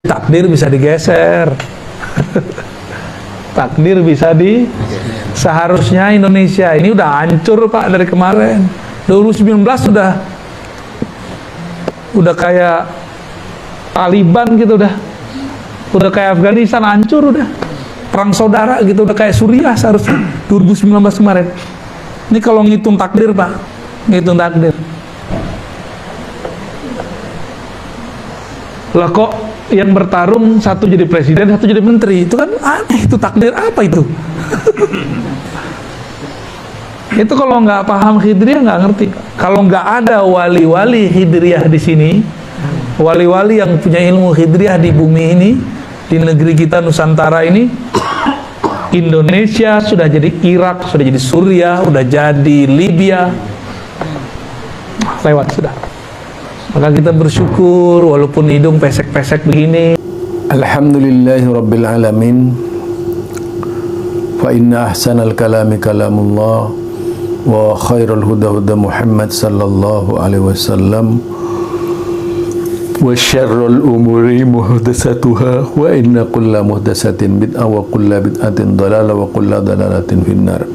takdir bisa digeser. Takdir bisa seharusnya Indonesia ini udah hancur Pak dari kemarin. 2019 udah kayak Taliban gitu udah kayak Afghanistan, hancur udah. Perang saudara gitu, udah kayak Suriah seharusnya 2019 kemarin. Ini kalau ngitung takdir Pak, ngitung takdir. Lah kok yang bertarung satu jadi presiden, satu jadi menteri, itu kan aneh, itu takdir apa itu? Itu kalau nggak paham Hidriyah nggak ngerti. Kalau nggak ada wali-wali Hidriyah di sini, wali-wali yang punya ilmu Hidriyah di bumi ini, di negeri kita Nusantara ini, Indonesia sudah jadi Irak, sudah jadi Suriah, sudah jadi Libya, lewat sudah. Maka kita bersyukur walaupun hidung pesek-pesek begini. Alhamdulillahi Rabbil Alamin. Fa inna ahsanal kalami kalamullah wa khairul huda huda Muhammad sallallahu alaihi wasallam wa syarrul umuri muhdatsatuha wa inna kulla muhdatsatin bid'ah wa kulla bid'atin dhalalah wa kulla dhalalatin finnar.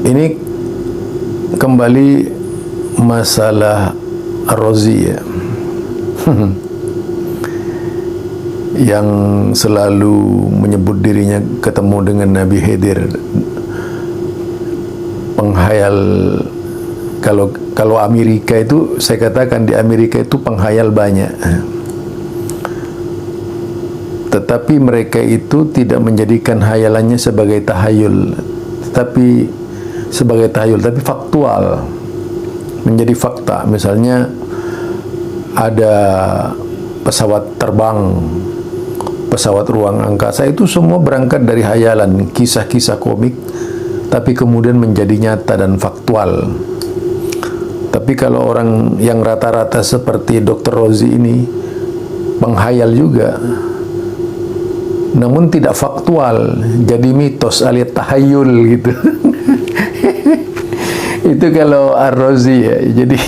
Ini kembali masalah Ar-Razi ya. Yang selalu menyebut dirinya ketemu dengan Nabi Khidir, penghayal. Kalau Amerika itu, saya katakan di Amerika itu penghayal banyak, tetapi mereka itu tidak menjadikan hayalannya sebagai tahayul, tapi faktual, menjadi fakta. Misalnya ada pesawat terbang, pesawat ruang angkasa, itu semua berangkat dari hayalan, kisah-kisah komik, tapi kemudian menjadi nyata dan faktual. Tapi kalau orang yang rata-rata seperti Dr. Rozi ini, penghayal juga, namun tidak faktual, jadi mitos alias tahayul gitu. Itu kalau Ar-Razi ya. Jadi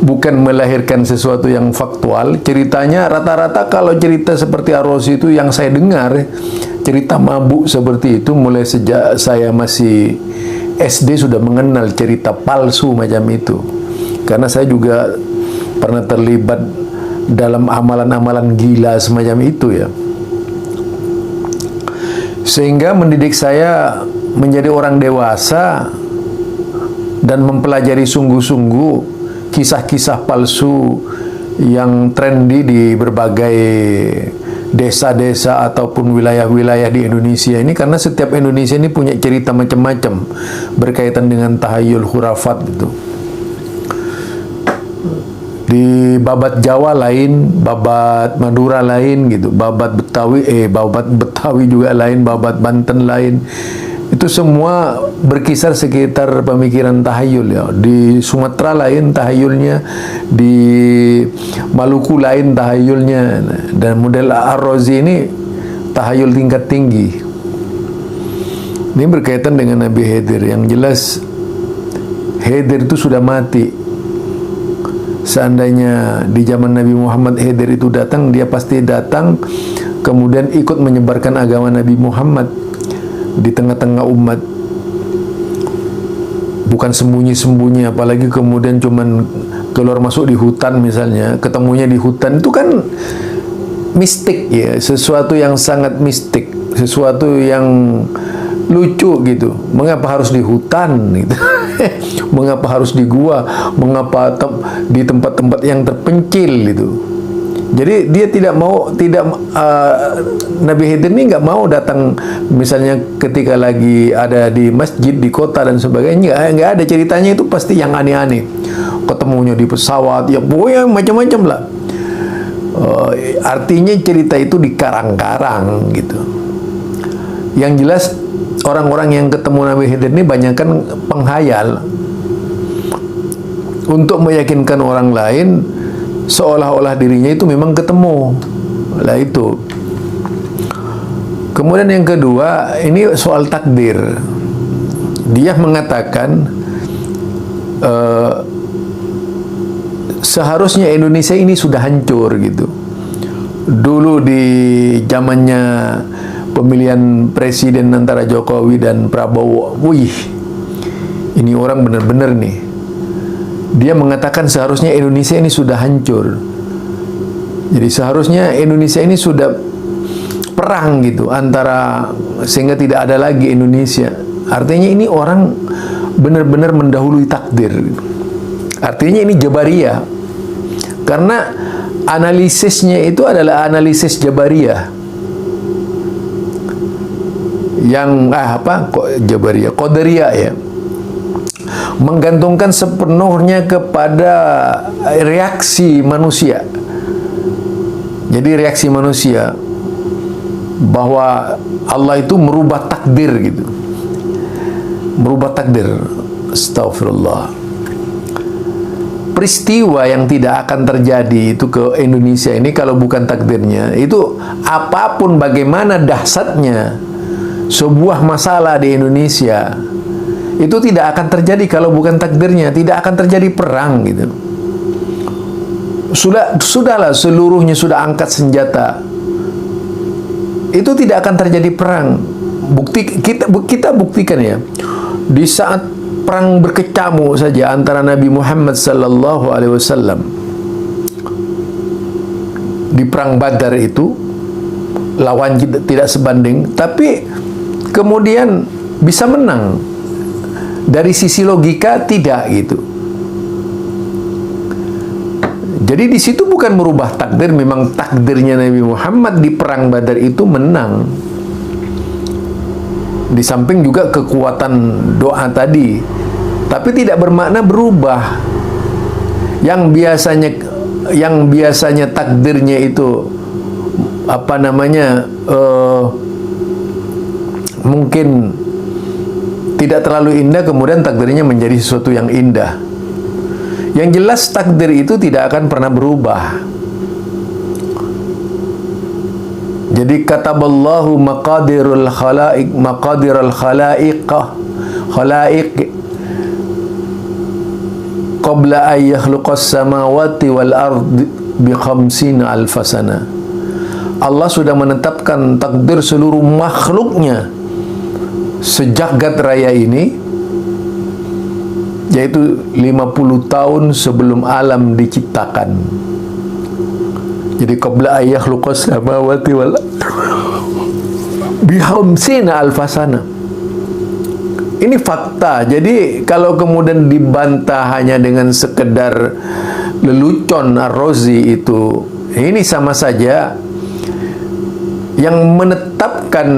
bukan melahirkan sesuatu yang faktual. Ceritanya rata-rata kalau cerita seperti Ar-Razi itu yang saya dengar, cerita mabuk seperti itu mulai sejak saya masih SD sudah mengenal cerita palsu macam itu. Karena saya juga pernah terlibat dalam amalan-amalan gila semacam itu ya. Sehingga mendidik saya menjadi orang dewasa dan mempelajari sungguh-sungguh kisah-kisah palsu yang trendy di berbagai desa-desa ataupun wilayah-wilayah di Indonesia ini, karena setiap Indonesia ini punya cerita macam-macam berkaitan dengan tahayul khurafat itu. Di babat Jawa lain, babat Madura lain gitu, babat Betawi juga lain, babat Banten lain. Itu semua berkisar sekitar pemikiran tahayul ya. Di Sumatera lain tahayulnya, di Maluku lain tahayulnya. Dan model Ar-Razi ini tahayul tingkat tinggi. Ini berkaitan dengan Nabi Khidir. Yang jelas Khidir itu sudah mati. Seandainya di zaman Nabi Muhammad Khidir itu datang, dia pasti datang kemudian ikut menyebarkan agama Nabi Muhammad di tengah-tengah umat, bukan sembunyi-sembunyi, apalagi kemudian cuman keluar masuk di hutan misalnya, ketemunya di hutan, itu kan mistik ya, sesuatu yang sangat mistik, sesuatu yang lucu gitu. Mengapa harus di hutan gitu? Mengapa harus di gua? Mengapa di tempat-tempat yang terpencil gitu? Jadi dia Nabi Khidir ini nggak mau datang misalnya ketika lagi ada di masjid, di kota dan sebagainya. Nggak ada, ceritanya itu pasti yang aneh-aneh. Ketemunya di pesawat, ya pokoknya macam-macam lah. Artinya cerita itu dikarang-karang gitu. Yang jelas orang-orang yang ketemu Nabi Khidir ini banyak kan penghayal untuk meyakinkan orang lain seolah-olah dirinya itu memang ketemu lah itu. Kemudian yang kedua, ini soal takdir. Dia mengatakan seharusnya Indonesia ini sudah hancur gitu. Dulu di zamannya pemilihan presiden antara Jokowi dan Prabowo, wih, ini orang benar-benar nih, dia mengatakan seharusnya Indonesia ini sudah hancur. Jadi seharusnya Indonesia ini sudah perang gitu antara, sehingga tidak ada lagi Indonesia. Artinya ini orang benar-benar mendahului takdir. Artinya ini Jabariyah. Karena analisisnya itu adalah analisis Jabariyah. Yang kok Jabariyah, Qadariyah ya. Menggantungkan sepenuhnya kepada reaksi manusia. Jadi reaksi manusia bahwa Allah itu merubah takdir gitu. Merubah takdir. Astagfirullah. Peristiwa yang tidak akan terjadi itu ke Indonesia ini kalau bukan takdirnya, itu apapun bagaimana dahsyatnya sebuah masalah di Indonesia, itu tidak akan terjadi kalau bukan takdirnya. Tidak akan terjadi perang gitu. Sudahlah, seluruhnya sudah angkat senjata, itu tidak akan terjadi perang. Kita buktikan ya, di saat perang berkecamuk saja antara Nabi Muhammad sallallahu alaihi wasallam di perang Badar itu, lawan kita tidak sebanding, tapi kemudian bisa menang. Dari sisi logika tidak gitu. Jadi di situ bukan merubah takdir, memang takdirnya Nabi Muhammad di perang Badar itu menang. Di samping juga kekuatan doa tadi, tapi tidak bermakna berubah. Yang biasanya takdirnya itu mungkin tidak terlalu indah, kemudian takdirnya menjadi sesuatu yang indah. Yang jelas takdir itu tidak akan pernah berubah. Jadi kataballahu maqadirul khalaiq qabla an yakhluqas samawati wal ardi bi 50 alf sana. Allah sudah menetapkan takdir seluruh makhluknya sejagat raya ini, yaitu 50 tahun sebelum alam diciptakan. Jadi qabla an yakhluqas samawati wal bi 50 alf sana. Ini fakta. Jadi kalau kemudian dibantah hanya dengan sekedar lelucon Ar-Razi itu, ini sama saja yang menetapkan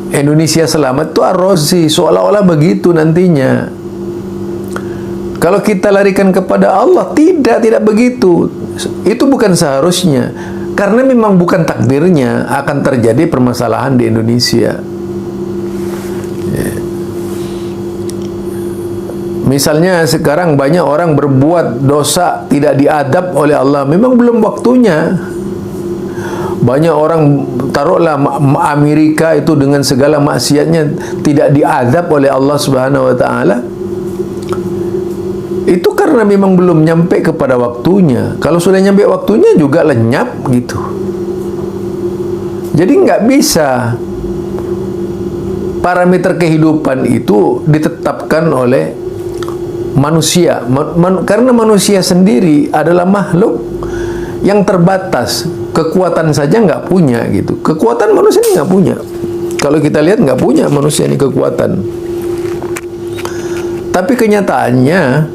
Indonesia selamat itu Ar-Razi, seolah-olah begitu nantinya. Kalau kita larikan kepada Allah, tidak begitu. Itu bukan seharusnya, karena memang bukan takdirnya akan terjadi permasalahan di Indonesia. Misalnya sekarang banyak orang berbuat dosa tidak diadab oleh Allah, memang belum waktunya. Banyak orang, taruhlah Amerika itu dengan segala maksiatnya tidak diadab oleh Allah Subhanahu wa taala, itu karena memang belum nyampe kepada waktunya. Kalau sudah nyampe waktunya juga lenyap gitu. Jadi nggak bisa parameter kehidupan itu ditetapkan oleh manusia, karena manusia sendiri adalah makhluk yang terbatas, kekuatan saja nggak punya gitu. Kekuatan manusia ini nggak punya. Kalau kita lihat nggak punya manusia ini kekuatan. Tapi kenyataannya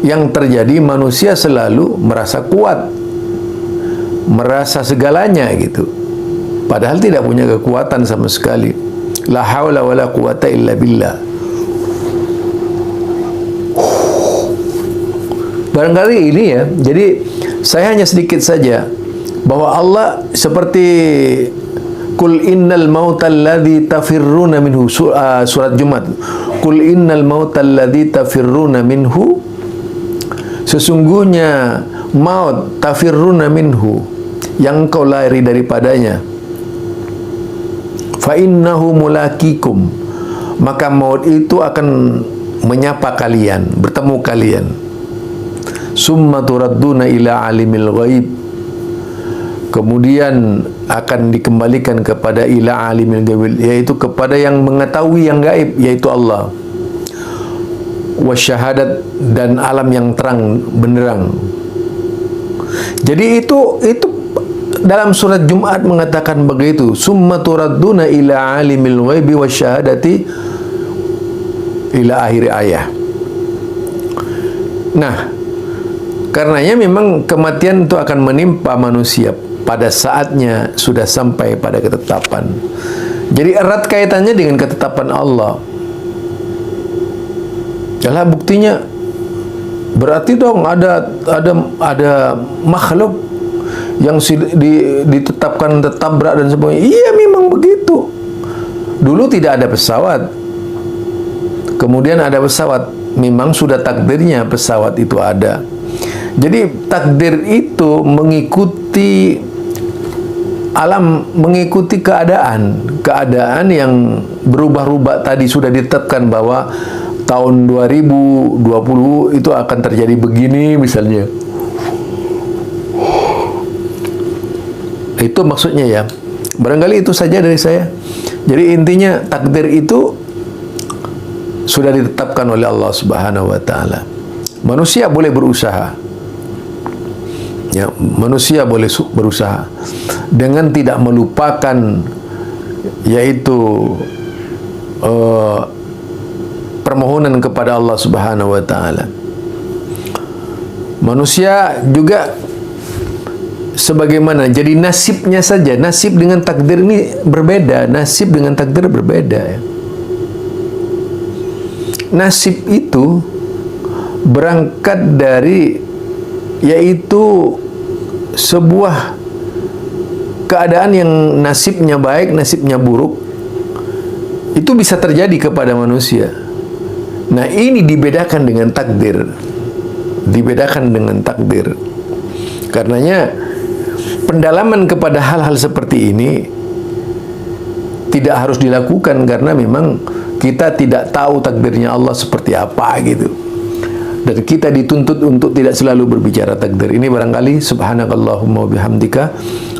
yang terjadi, manusia selalu merasa kuat, merasa segalanya gitu, padahal tidak punya kekuatan sama sekali. La haula wala quwata illa billah. Barangkali ini ya, jadi saya hanya sedikit saja, bahwa Allah seperti Qul innal mautal ladzi tafirruna minhu, surat Jumat. Qul innal mautal ladzi tafirruna minhu, sesungguhnya maut tafirruna minhu, yang kau lari daripadanya, fa innahu mulaqikum, maka maut itu akan menyapa kalian, bertemu kalian. summa turadduna ila alimil ghaib, kemudian akan dikembalikan kepada ila alimil ghaib, yaitu kepada yang mengetahui yang gaib, yaitu Allah, wasyahadat, dan alam yang terang benderang. Jadi itu dalam surat Jumat mengatakan begitu, summa turadduna ila alimil ghaibi wasyahadati ila akhir ayat. Nah, karenanya memang kematian itu akan menimpa manusia pada saatnya sudah sampai pada ketetapan. Jadi erat kaitannya dengan ketetapan Allah. Yalah, buktinya berarti dong ada makhluk yang ditetapkan tertabrak dan sebagainya. Iya, memang begitu. Dulu tidak ada pesawat, kemudian ada pesawat. Memang sudah takdirnya pesawat itu ada. Jadi takdir itu mengikuti alam, mengikuti keadaan yang berubah-ubah. Tadi sudah ditetapkan bahwa tahun 2020 itu akan terjadi begini misalnya. Itu maksudnya ya. Barangkali itu saja dari saya. Jadi intinya takdir itu sudah ditetapkan oleh Allah Subhanahu wa taala. Manusia boleh berusaha. Ya, manusia boleh berusaha dengan tidak melupakan, yaitu permohonan kepada Allah Subhanahu wa taala. Manusia juga sebagaimana, jadi nasibnya saja, nasib dengan takdir ini berbeda, nasib dengan takdir berbeda ya. Nasib itu berangkat dari, yaitu sebuah keadaan yang nasibnya baik, nasibnya buruk, itu bisa terjadi kepada manusia. Nah, ini dibedakan dengan takdir. Dibedakan dengan takdir. Karenanya pendalaman kepada hal-hal seperti ini tidak harus dilakukan, karena memang kita tidak tahu takdirnya Allah seperti apa gitu. Dan kita dituntut untuk tidak selalu berbicara takdir. Ini barangkali subhanakallahumma wa bihamdika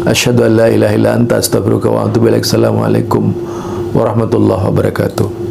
asyhadu an la ilaha illa anta astaghfiruka wa atubu ilaik. Assalamualaikum warahmatullahi wabarakatuh.